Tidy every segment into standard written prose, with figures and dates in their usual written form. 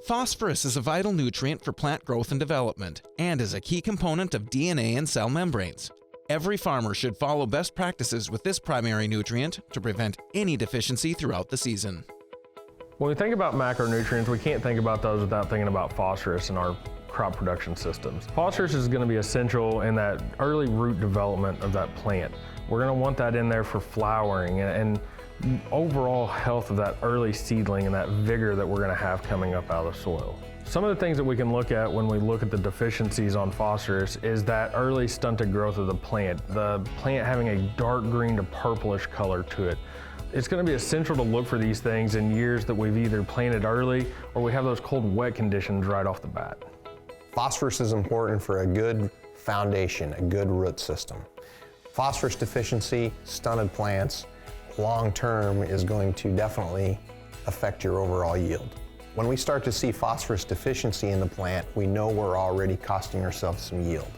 Phosphorus is a vital nutrient for plant growth and development and is a key component of DNA and cell membranes. Every farmer should follow best practices with this primary nutrient to prevent any deficiency throughout the season. When we think about macronutrients, we can't think about those without thinking about phosphorus in our crop production systems. Phosphorus is going to be essential in that early root development of that plant. We're going to want that in there for flowering and overall health of that early seedling and that vigor that we're going to have coming up out of the soil. Some of the things that we can look at when we look at the deficiencies on phosphorus is that early stunted growth of the plant having a dark green to purplish color to it. It's going to be essential to look for these things in years that we've either planted early or we have those cold, wet conditions right off the bat. Phosphorus is important for a good foundation, a good root system. Phosphorus deficiency, stunted plants, long-term is going to definitely affect your overall yield. When we start to see phosphorus deficiency in the plant, we know we're already costing ourselves some yield.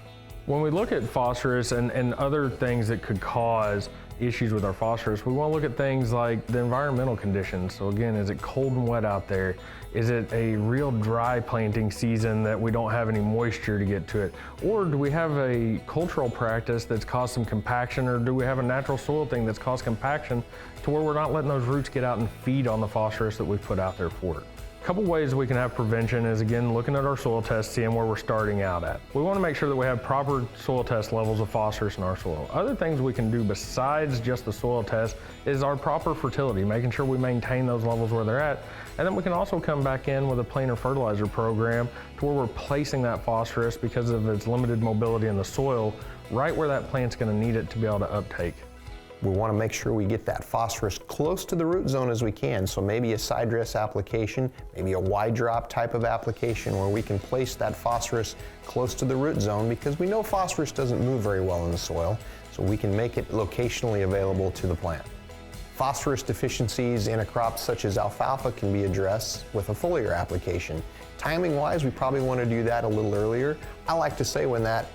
When we look at phosphorus and other things that could cause issues with our phosphorus, we want to look at things like the environmental conditions. So again, is it cold and wet out there? Is it a real dry planting season that we don't have any moisture to get to it? Or do we have a cultural practice that's caused some compaction, or do we have a natural soil thing that's caused compaction to where we're not letting those roots get out and feed on the phosphorus that we put out there for it? A couple ways we can have prevention is, again, looking at our soil test, seeing where we're starting out at. We want to make sure that we have proper soil test levels of phosphorus in our soil. Other things we can do besides just the soil test is our proper fertility, making sure we maintain those levels where they're at. And then we can also come back in with a planer fertilizer program to where we're placing that phosphorus because of its limited mobility in the soil right where that plant's going to need it to be able to uptake. We want to make sure we get that phosphorus close to the root zone as we can. So maybe a side dress application, maybe a wide drop type of application where we can place that phosphorus close to the root zone, because we know phosphorus doesn't move very well in the soil, so we can make it locationally available to the plant. Phosphorus deficiencies in a crop such as alfalfa can be addressed with a foliar application. Timing-wise, we probably want to do that a little earlier. I like to say when that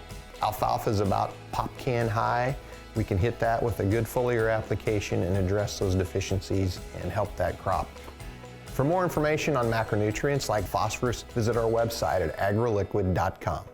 alfalfa is about pop can high, we can hit that with a good foliar application and address those deficiencies and help that crop. For more information on macronutrients like phosphorus, visit our website at agroliquid.com.